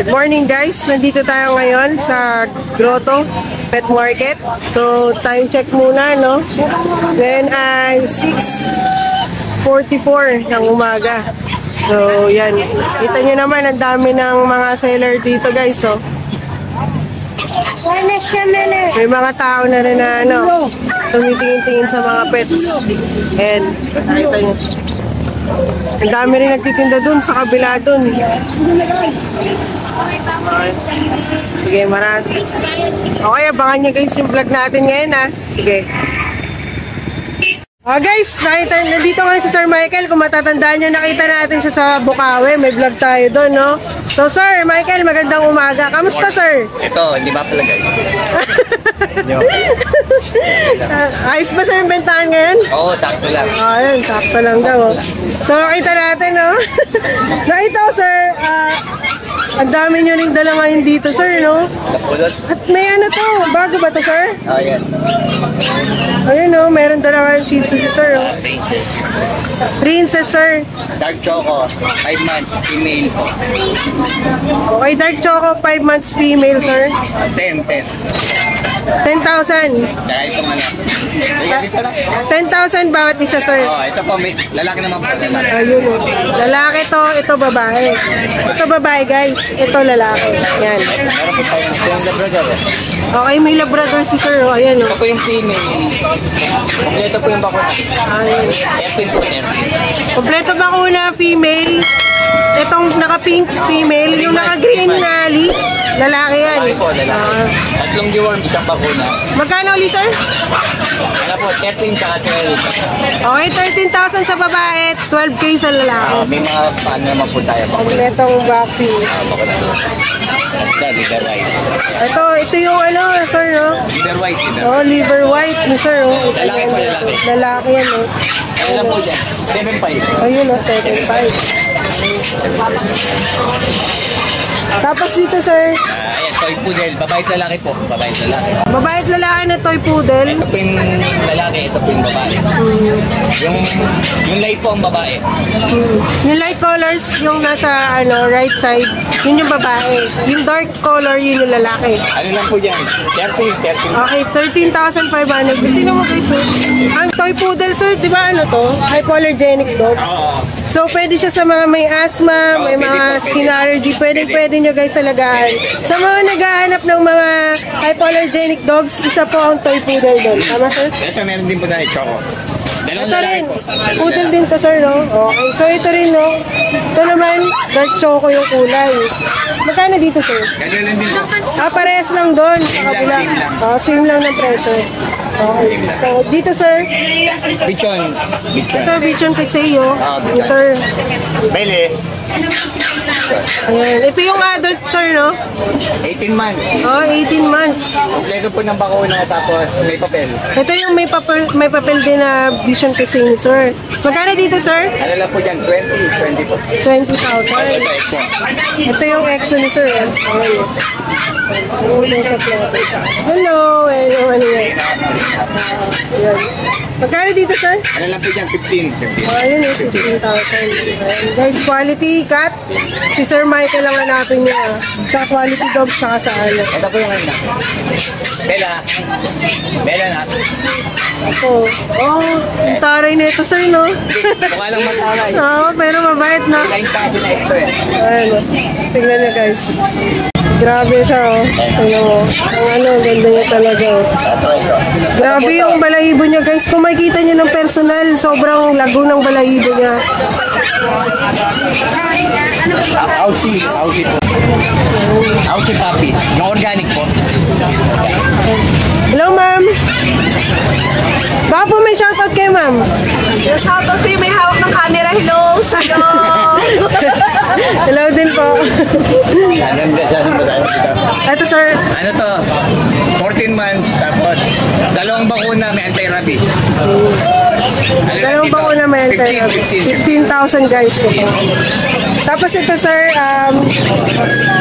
Good morning guys, nandito tayo ngayon sa Grotto Pet Market. So time check muna, no? Ngayon ay 6:44 ng umaga. So yan, kita nyo naman ang dami ng mga seller dito guys. So may mga tao na rin na ano, tumitingin-tingin sa mga pets. And nakita nyo, ang dami rin nagtitinda dun sa kabila dun. Sige, marami. Okay, abangan nyo guys yung vlog natin ngayon ha. Sige. Guys, nandito ngayon si Sir Michael. Kung matatandaan nyo, nakita natin siya sa Bukawi. May vlog tayo doon, no? So, Sir Michael, magandang umaga. Kamusta, Sir? Ito, hindi ba pala guys? Ayos ba, Sir, yung bentahan ngayon? Oo, sakto lang. Ayun, sakto lang daw. So, nakita natin, no? Nakita ko, Sir, ang dami nyo ring dala ngayon dito, Sir, no? Kapulot? At may ano to, bago ba to, Sir? Oo, yan. Ayun, no? Meron dala ngayon Shih Tzu si Sir, oh. Princess. Princess, Sir. Dark Choco, 5 months, female po. Okay, Dark Choco, 5 months female, Sir. 10. 10,000. Kaya itong ano. Ayan din pala. 10,000 bawat isa, Sir. Oo, ito po, may lalaki naman po, lalaki. Ayun, oh. Lalaki to, ito babae. Ito babae, guys. Ito lalaki. Yan. Meron po tayo ng Labrador. Okay, may Labrador si Sir, oh. Ayan, oh. Ito po yung female. Ito po yung bakuna. Ayun. Airpin po, airpin. Kompleto bakuna, female. Itong naka-pink, female. Yung naka-green na leash, lalaki yan. Lalaki po, lalaki. Tatlong deworm, isang bakuna. Magkano ulit, Sir? Ano po, 13 tsaka 12. Okay, 13,000 sa babae, 12K sa lalaki. May mga paano naman po tayo. Kompletong vaccine. Bakuna. Liver white. Ito yung ano, Sir, no? Liver white. Oh, liver white ni Sir, oh. Lalaki po, lalaki. Lalaki yan, oh. Ano lang po dyan? 7.5. Ayun, oh, 7.5. Tapos dito, Sir, Ayan, toy poodle. Babae at lalaki po. Babae at lalaki. babae at lalaki na toy poodle. Ito po yung lalaki, ito po yung babae. Yung light po ang babae. Yung light colors, yung nasa ano right side, yun yung babae. Yung dark color, yun yung lalaki. Ano lang po dyan? 13. Okay, 13,500. Tingnan mo guys, sir. Ang toy poodle, sir, di ba ano to? Hypoallergenic dog. Oo. So, pwede siya sa mga may asthma, may mga skin allergy. Pwede nyo guys alagaan. Sa mga naghahanap ng mga hypoallergenic dogs, isa po ang toy poodle doon. Tama, sir? Ito meron din po na choco. Dalawang Ito lalaki rin. po. Poodle din to, sir, no? Okay. So, ito rin, no? Ito naman, dark choco yung kulay. Magkano dito, sir? Ganyan lang din po. Parehas lang doon. Sa kabila. Same lang. Same lang ng presyo. Okay. So, dito, sir. Bichon. Ito, Bichon Paseo. Bichon. Sir. Bele. Ayan. Ito yung adult, sir, no? 18 months. 18 months. Kompleto po ng bakuna tapos may papel. Ito yung may papel din na Bichon Paseo, sir. Magkano dito, sir? Ano lang po dyan? 20 po. 20,000. Ito, exo. Ito yung exo ni sir. Ayan. Yung sa plato. Hello. Ano yan? Ayan. Magkano dito, sir? Ano lang po dyan? 15. Ayun, 15,000. Guys, quality cat. Si Sir Michael lang hanapin niya. Sa quality dogs, saka sa ano. Ito po yung ano na. Bella. Bella na. Ito. Yung taray na ito, sir, no? Mukha lang mataray. Oo, pero mabait, no? Line pa din na exo yan. Ayun, tingnan niyo, guys. Grabe siya, oh. Tingnan mo. Ang ano, ganda niya talaga, oh. Grabe yung balahibo niya, guys. Kung makikita niyo ng personal, sobrang lago ng balahibo niya. Aussie po. Aussie puppy. Yung organic po. Hello, ma'am. Baka po may shoutout kayo, ma'am. Yung shoutout sa'yo, may hawak ng camera. Hello sa'yo. Hello din po. Ganda siya. Ito, sir. Ano to? 14 months. Tapos, dalawang bakuna may anti-rabies. Dalawang bakuna may 15,000, guys. Tapos ito, sir,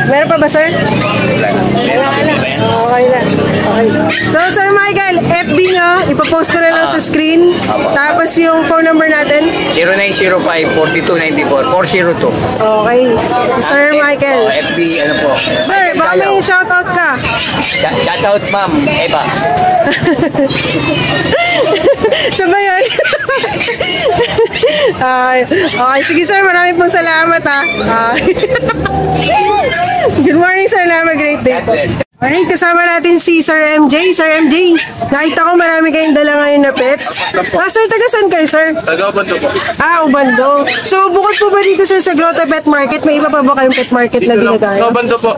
meron pa ba, sir? Wala na. Okay na. Okay. So, Sir Michael, FB nyo, ipapost ko na lang sa screen. Tapos yung phone number natin. 0905-4294-402. Okay. Sir Michael. FB, ano po. Sir, baka may shoutout ka. Shoutout, ma'am. Eva. Siya ba yun? Okay, sige sir, maraming pong salamat ha. Good morning sir, have a great day po. Alright, kasama natin si Sir MJ. Sir MJ, nakita ko marami kayong dala ngayon na pets. Sir, taga saan kayo sir? Taga Ubando po. Ubando. So, bukod po ba dito sir sa Grotto Pet Market, may iba pa ba kayong pet market na dinadayo? Sa Ubando po.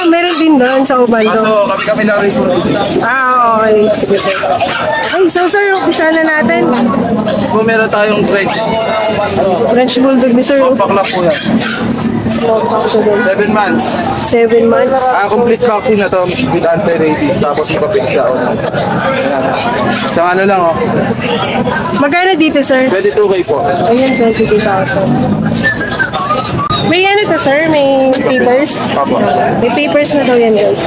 Meron din doon sa Ubando. So, kami na rin po. Okay. Sige sir. Okay, so sir, umpisa na natin. Kung meron tayong French. French Bulldog ni sir. Bakla po yan. 7 months. 7 months. Complete vaccine na to with anti-rabies. Tapos ipapil siya. Isang ano lang oh. Magkano dito sir? 22K po. Ayan, 22,000. May ano to sir? May papers? Papa. May papers na daw yan guys.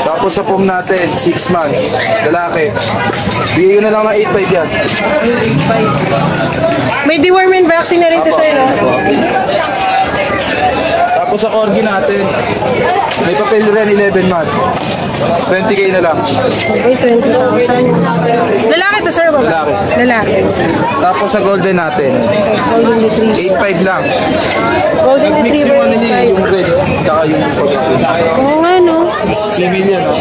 Tapos sa pom natin, 6 months. Lalaki. Bigay ko na lang ng 8.5 yan. May deworming vaccine na rin to sir, no? Tapos sa corgi natin, may papel rin 11 months. 20K na lang. Okay, 20,000. Lalaki to sir, baba? Lalaki. Lalaki. Tapos sa golden natin, Golden Retriever. 8.5 lang. Golden Nag-mix Retriever. yung ano niya, yung red, tsaka yung Oo nga, no? female yan, no?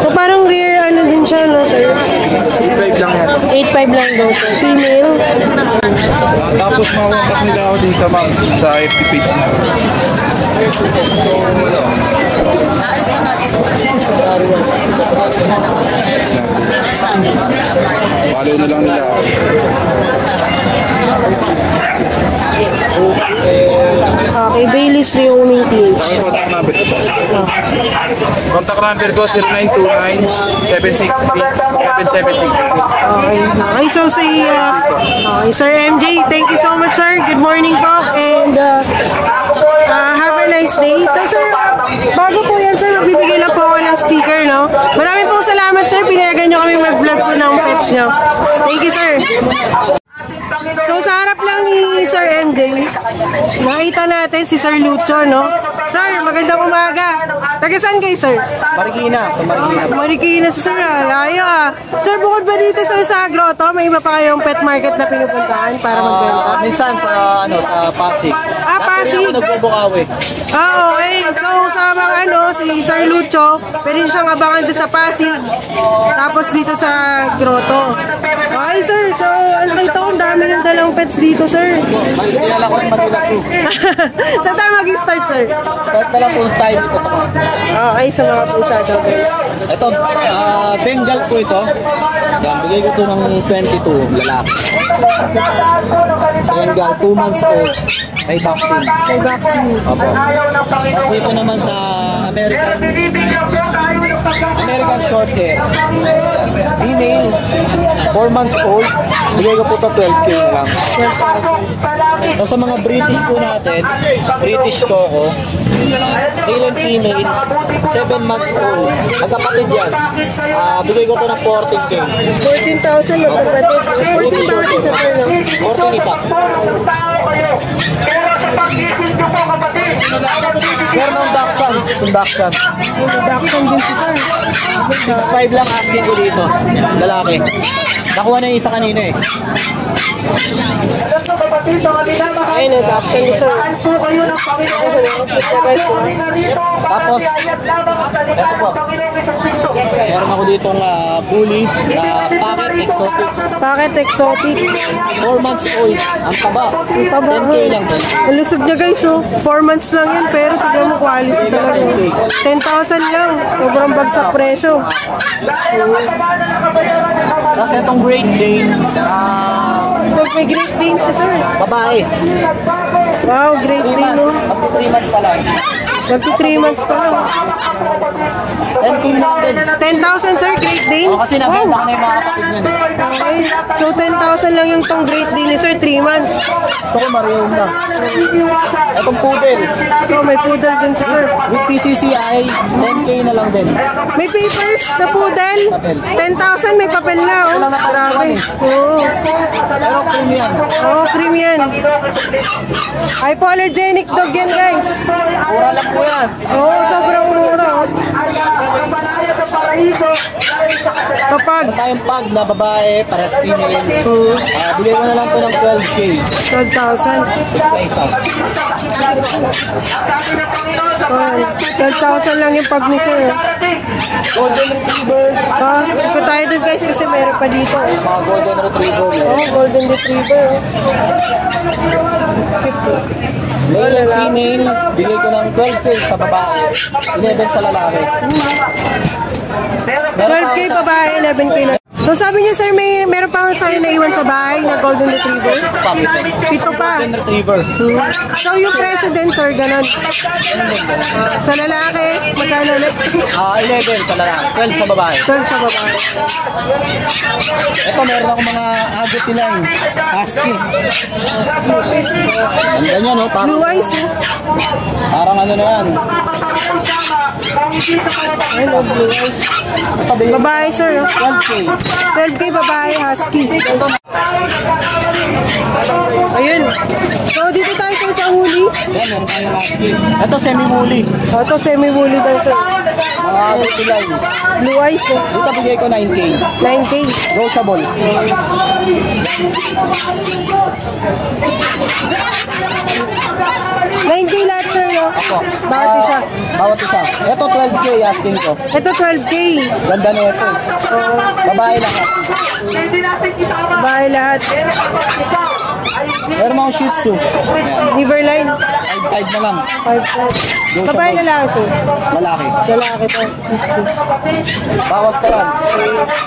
So, parang rare ano din siya, no sir? 8.5 lang yan. 8.5 lang daw. Female. Tapos mawakas nila ako dito, ma'am, sa FB page na. Follow na lang nila ako. Okay, Bailey's Reoming Team. Ang contact number ko. Contact number ko 0929-763-7760. Okay, so si Sir MJ, thank you so much sir. Good morning po and have a nice day. So sir, bago po yan sir, magbibigay lang po ako ng sticker, no? Maraming pong salamat sir, pinayagan nyo kami mag-vlog po ng pets nyo. Thank you sir. So sa harap lang ni Sir MJ, nakita natin si Sir Lucho, no? Sir, magandang umaga. Taga saan kayo, sir? Marikina, sa Marikina. Marikina si Sir, layo ah. Sir, bukod ba dito sir sa Grotto, may iba pa kayong pet market na pinupuntahan para magbenta? Minsan sa Pasig. Pasig. Ako nagbubukawi. Okay. So, sa mga si Sir Lucho, pwede siyang abangan doon sa Pasig. Tapos dito sa Grotto. Okay, sir. So, nakita ko, ang dami ng dalang pets dito, sir. Kilala ko yung Manila Zoo. Saan tayo mag-start, sir? Start na lang po tayo dito sa mga. Okay, sa mga pusa daw, guys. Ito, Bengal po ito. Yan, bigay ko ito ng 22, lalaki. Bengal, 2 months old. May vaccine. May vaccine. Opo. Tapos dito naman sa American short hair. Female, 4 months old. Bigay ko po ito 12K lang. So sa mga British po natin, British Choco, male and female, 7 months old. Magkapatid yan. Bigay ko ito ng 14K. 14,000 magkapatid. 14,000 isa, sir, no? 14 isa. Sir, ng Dachshund. Yung Dachshund. May vaccine din si sir. 6'5 lang asking ko dito. Lalaki. Nakuha na yung isa kanina eh. Ayun, vaccine ni sir. Tapos, eto po. Meron ako ditong bully na pocket exotic. Packet exotic. 4 months old. Ang taba. Ang taba. 10K lang din. Ang lusog niya guys, oh. 4 months lang yan, pero tignan mo quality talaga. 10,000 lang. Sobrang bagsak presyo. Tapos itong Great Dane, So, may Great Dane si sir. babae. Wow, Great 3 Dane, months. no? Up to 3 months pa lang. 23 months pa lang. 10K lang din. 10,000 sir, Great Dane? Kasi nabenta ko na yung mga kapatid niyan. Okay. So 10,000 lang yung tong Great Dane ni sir, 3 months. Gusto ko marehong na. Itong poodle. Oh, may poodle din si sir. With PCCI, 10K na lang din. May papers na poodle. 10,000, may papel na, oh. Grabe. Oo. Pero cream yan. Oh, cream yan. Hypoallergenic dog yan, guys. Mura lang po yan. Oo, sobrang mura. Oh. Kapag Tayong pag na babae, para female. Bigay ko na lang po ng 12K. 12,000. Pesa. 12,000 lang yung pag ni sir. Golden Retriever. Ito tayo dun guys kasi meron pa dito. Mga Golden Retriever. Oh, golden retriever. Male and female, bigay ko ng 12K sa babae, 11 sa lalaki. 12K babae, 11K lang. So sabi niyo sir, meron pa sa'yo na iwan sa bahay na golden retriever? Pito pa. Golden Retriever. So yung presyo din sir, ganun. Sa lalaki, magkano ulit? 11 sa lalaki, 12 sa babae. 12 sa babae. Ito, meron ako mga agouti line, husky. Ang ganyan, no? Blue eyes, Parang ano na yan. Ayun, oh, blue eyes. Babae sir, 12K. 12K babae, husky. Ayun. So dito tayo sir sa huli. Yan, meron tayong husky. Ito, semi-muli. Oh, ito semi-woolly daw sir. Mga agouti line. Blue eyes, oh. Dito, bigay ko 9K. 9K. Roseable. 9K lahat sir, no? Bawat isa. Bawat isa. Ito, 12K asking ko. Ito 12K. Ganda na ito. Babae lahat. Bahay lahat. Meron akong Shih Tzu. Ayan. Liverline. 5-5 na lang. 5. Babae na lang sir. Lalaki. Lalaki to. Bawas pa yan.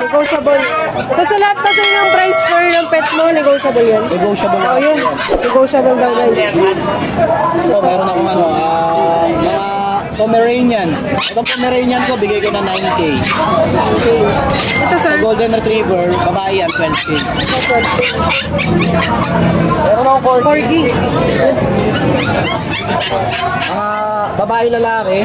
Negotiable. Tapos sa lahat pa sir ng price sir ng pets mo, negotiable yan. Negotiable Oh, lang. yun. Negotiable daw guys. So, meron akong ano, mga Pomeranian. Itong Pomeranian ko, bigay ko na 9K. Ito sir. Sa Golden Retriever, babae yan, 20K. Meron akong Corgi. Corgi. Mga babae lalaki.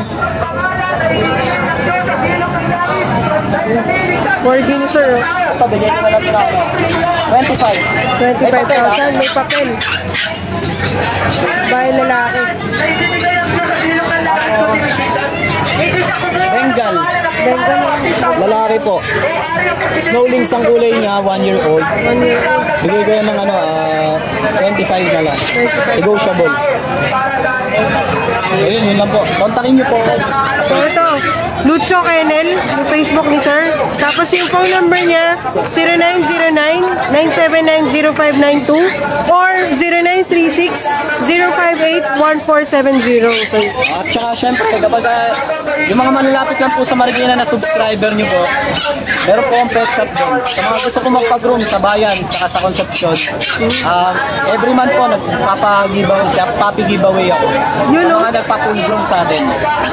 Corgi ni sir. Ito, bigay ko na lang na 25. 25,000. May papel. Bahay lalaki. Bengal. Bengal. Lalaki po. Snowlings ang kulay niya, 1 year old. 1 year old. Bigay ko ng 25 na lang. Negotiable. So yun lang po. Kontakin niyo po. So ito, Lucho Kennel, yung Facebook ni sir. Tapos yung phone number niya, 0909-979-0592 or 0936-058-1470. So, At saka syempre, kapag yung mga manlalapit lang po sa Marikina na subscriber niyo po, meron po ang pet shop doon. Sa mga gusto ko magpag-room sa bayan, saka sa Concepcion, every month po, nagpapa-giveaway ako. Yun, Sa no? mga nagpa-full-room sa atin.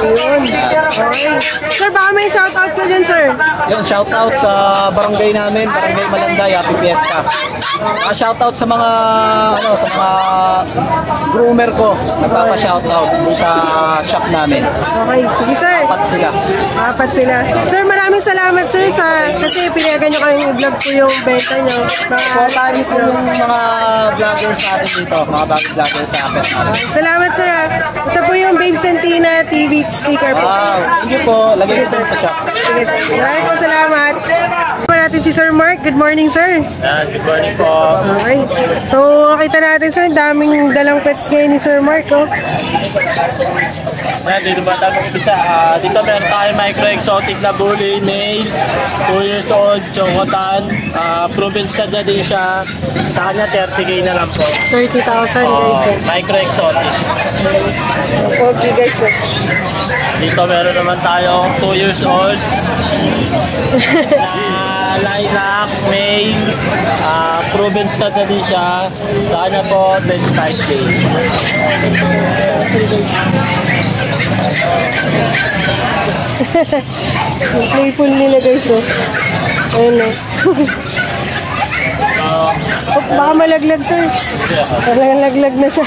yun. Okay. Sir, baka may shoutout ka dyan, sir. Yun, shoutout sa barangay namin, Barangay Malanday, Happy Fiesta. Shoutout sa mga groomer ko, nagpapa-shoutout dun sa shop namin. Okay, sige sir. Apat sila. Apat sila. Sir, maraming salamat sir kasi pinayagan nyo kayong i-vlog po yung benta nyo. Supportahan niyo po yung mga vloggers natin dito, mga bagong vloggers sa amin. Salamat sir. Ito po yung Babe Santina TV sticker po. Wow, thank you po. Lagay ko sa shop. Sige sir. Maraming po salamat. Pa natin si Sir Mark. Good morning sir. Good morning po. Okay. So, nakita natin sir, ang daming dalang pets ngayon ni Sir Mark. Oh. Dito ba tayo mag-umpisa? Dito meron tayo micro exotic na bully male, 2 years old, chocotan, proven stud na din siya. Sa kanya 30K na lang po. 30,000 guys. Micro exotic. Okay guys. Dito meron naman tayo 2 years old na lilac male, proven stud na din siya. Sa kanya po 25K. Yung playful nila guys, oh. Ayun, oh. Baka malaglag, sir. Talagang laglag na siya.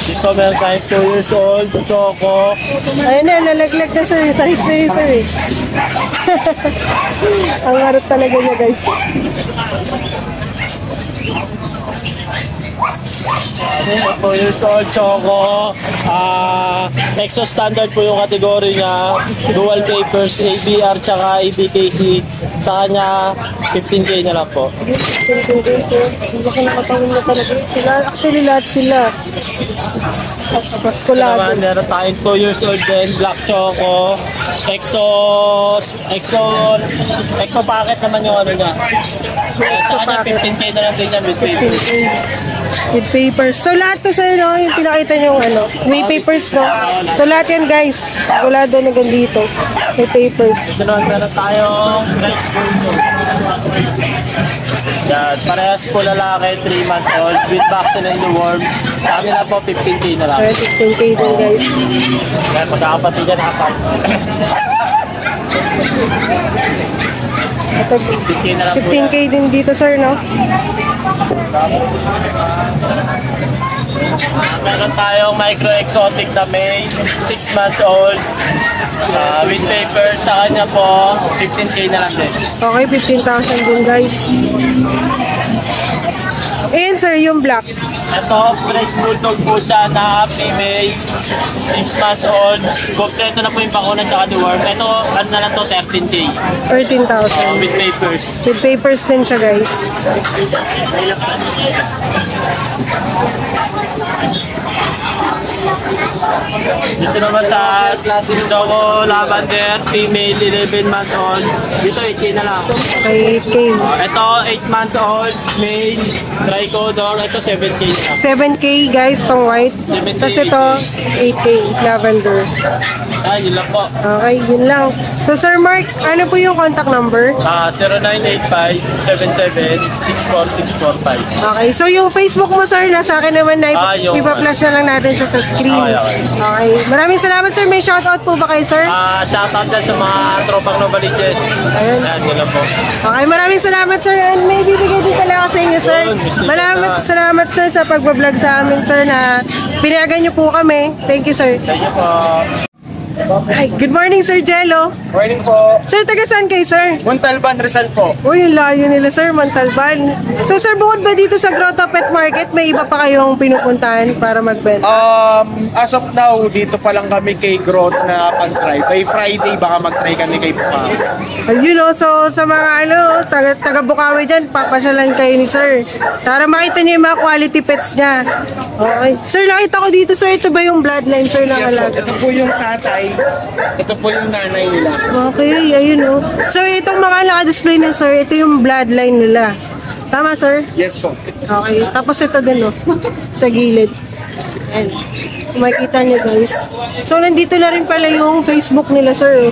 Dito meron tayong 2 years old, Choco. Ayun na, nalaglag na, sir. Sahig sa'yo, sir. Ang harap talaga niya, guys. 2 years old, Choco. Exo standard po yung kategory niya. Dual papers, ABR tsaka ABKC. Sa kanya, 15K na lang po. 15K, sir. Baka nakatawin na talaga. Sila, actually, lahat sila. Tapos ko lang. Naman, meron tayong 2 years old din, Black Choco. Exo packet naman yung ano niya. Sa kanya, 15K na lang din yan with papers. With papers. So lahat to, sir, no? Yung pinakita nyo yung ano, may papers, no? So lahat yan, guys. Wala doon hanggang dito. May papers. Ito naman, meron tayong Red Bull. Yan, parehas po lalaki, 3 months old, with vaccine and deworm. Sa amin na po, 15K na lang. 15K din, guys. Yan, magkakapatid yan apat. Ito, 15K na lang po 15K din dito, sir, no? Meron tayong micro exotic na May, 6 months old. With papers, sa kanya po, 15K na lang din. Okay, 15,000 din, guys. Ayan, sir, yung black. Ito, French Bulldog po siya na female, 6 months old. Kompleto na po yung bakuna tsaka deworm. Ito, ano na lang to, 13K. 13,000. With papers. With papers din siya, guys. Dito naman sa Choco Lavender, female, 11 months old. Dito, 8K na lang. Okay, 8K. Ito, 8 months old, male, tricodor. Ito, 7K na lang. 7K, guys, tong white. Tapos ito, 8K, lavender. Yun lang po. Okay, yun lang. So, Sir Mark, ano po yung contact number? 0985-77-64645. Okay, so yung Facebook mo, sir, nasa akin naman na ipa-flash na lang natin sa screen. Okay, maraming salamat, sir. May shoutout po ba kayo, sir? Shoutout dyan sa mga tropang Novaliches. Ayun. Yun lang po. Okay, maraming salamat, sir. And may bibigay din pala ako sa inyo, sir. Maraming salamat, sir, sa pagbablog sa amin, sir, na pinayagan niyo po kami. Thank you, sir. Thank you po. Hi, good morning, Sir Jello. Morning po. Sir, taga saan kayo, sir? Montalban, Rizal po. Uy, yung layo nila, sir, Montalban. So, sir, bukod ba dito sa Grotto Pet Market, may iba pa kayong pinupuntahan para magbenta? As of now, dito pa lang kami kay Growth na pag-try. By Friday, baka mag-try kami kay Papa. Ayun, no? So, sa mga taga Bukawi dyan, papasyalan kayo ni sir. Para makita niyo yung mga quality pets niya. Okay. Sir, nakita ko dito, sir, ito ba yung bloodline, sir, ng Yes po, alaga? ito po yung tatay. Ito po yung nanay nila. Okay, ayun, no? So, itong mga naka-display na, sir, ito yung bloodline nila. Tama, sir? Yes po. Okay. Tapos ito din, no? Sa gilid. Ayan. Kung makikita niyo, guys. So, nandito na rin pala yung Facebook nila, sir.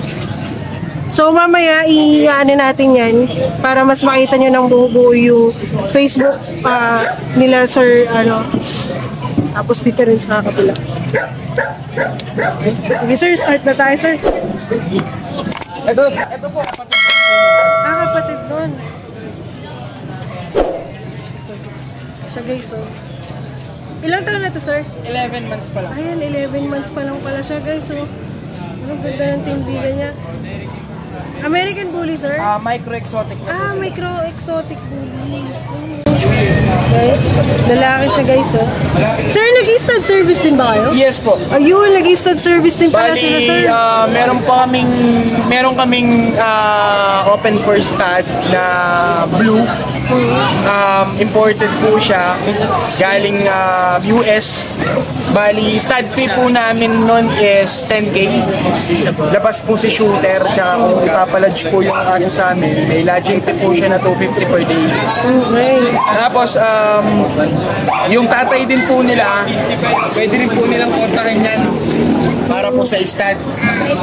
So, mamaya, i-ano natin yan para mas makita nyo ng buo yung Facebook nila, sir, ano. Tapos dito rin sa kabila. Okay. Sige, sir. Start na tayo, sir. Ito po. Kapatid nun. Siya, guys, so. Ilang taon na to, sir? 11 months pa lang. Ayan, 11 months pa lang pala siya, guys, so. Anong ganda ng tindigan niya? American Bully, sir? Micro-exotic na po. Micro-exotic bully. Guys, lalaki siya, guys, oh. Sir, nag-stud service din ba kayo? Yes po. Ayun, nag-stud service din pala sila, sir. Bali, meron kaming open for stud na blue. Imported po siya galing US. Bali, stud fee po namin nun is 10K. Labas po si shooter, tsaka kung ipapalodge po yung aso sa amin, may lodging fee po siya na 250 per day. Okay. Tapos, yung tatay din po nila, pwede rin po nilang kontakin yan para po sa stud.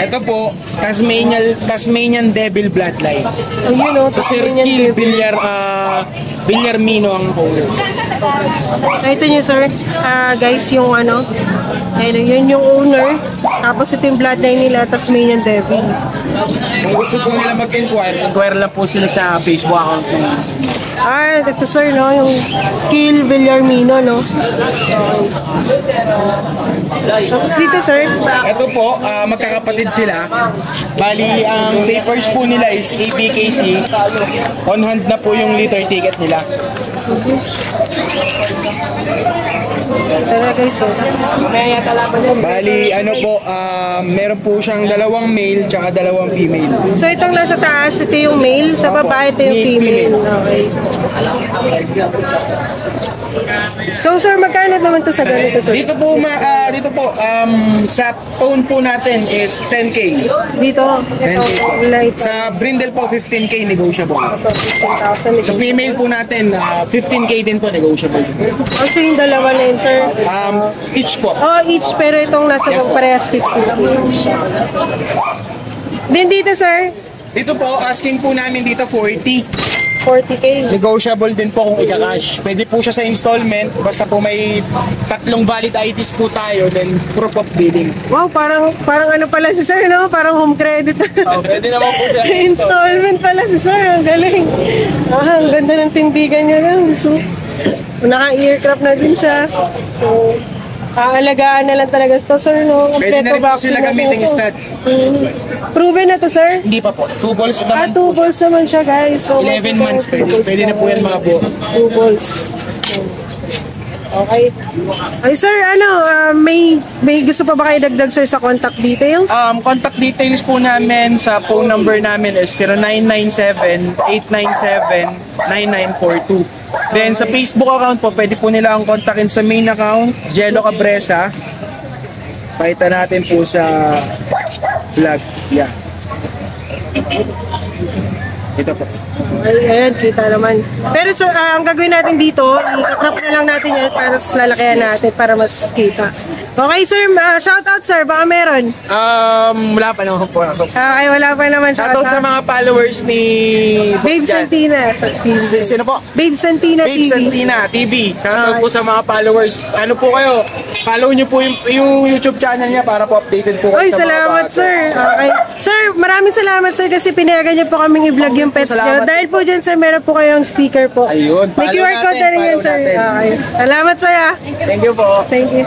Ito po, Tasmanian Devil Bloodline. Ayun, oh. Sa Sir Kill Villarmino ang owner. Ito niyo sir, guys, yung ano, ayun, yun yung owner. Tapos ito yung bloodline nila, Tasmanian Devil. Kung gusto po nila mag-inquire, inquire lang po sila sa Facebook account ko. Ito sir, no, yung Kill Villarmino, no. Tapos dito sir, Ito po, magkakapatid sila. Bali, ang papers po nila is ABKC. On hand na po yung liter ticket nila. tara guys, so. Bali, ano po, meron po siyang dalawang male tsaka dalawang female. So itong nasa taas, ito yung male, sa baba ito yung female. Okay. So sir, magkano naman to sa ganito sir? Dito po, sa phone po natin is 10K. Dito, ito, light. Sa brindle po, 15K negotiable. Ito, 15,000. Sa female po natin, 15K din po negotiable. Also yung dalawa na yun sir? Each po. Oh, each, pero itong nasa Yes, po. parehas 50 each. Then dito sir, Dito po, asking po namin dito 40. 40K. Negotiable din po kung ika-cash. Pwede po siya sa installment. Basta po may 3 valid IDs po tayo, then proof of billing. Wow, parang ano pala si sir, no? Parang home credit. Pwede naman po siya Installment pala si sir, ang galing. Ang ganda ng tindigan niya lang. So, naka-earcraft na din siya. So, aalagaan na lang talaga ito, sir, no? Pwede na rin po sila gamitin stud. Proven na to, sir? Hindi pa po. 2 balls naman. 2 balls naman siya, guys. So, 11 months pwede. Pwede na po yan mga po. 2 balls. Okay. Ay, sir, may gusto pa ba kayo dagdag, sir, sa contact details? Contact details po namin sa phone number namin is 0997-897-9942. Then sa Facebook account po, pwede po nila ang kontakin sa main account, Jello Cabresa. Pakita natin po sa vlog. Yeah. Ito po. Ayan, kita naman. Pero sir, ang gagawin natin dito, i-crop na lang natin yan para lalakayan natin para mas kita. Okay, sir. Shoutout, sir. Baka meron. Wala pa naman po. Ay, wala pa naman Shoutout sa mga followers ni Babe Santina. Sino po? Babe Santina Babe TV. Santina TV. Shoutout po sa mga followers. Ano po kayo? Follow nyo po yung YouTube channel niya para po updated po kayo Ay, sa mga salamat, bago. sir. Okay. Sir, maraming salamat, sir, kasi pinayagan niyo po kaming i-vlog yung pets niyo. salamat. Dahil po dyan, sir, meron po kayong sticker po. Ayun. May Follow QR code na natin, rin yan, follow sir. natin. Okay. Salamat, sir, ah. Thank you po. Thank you.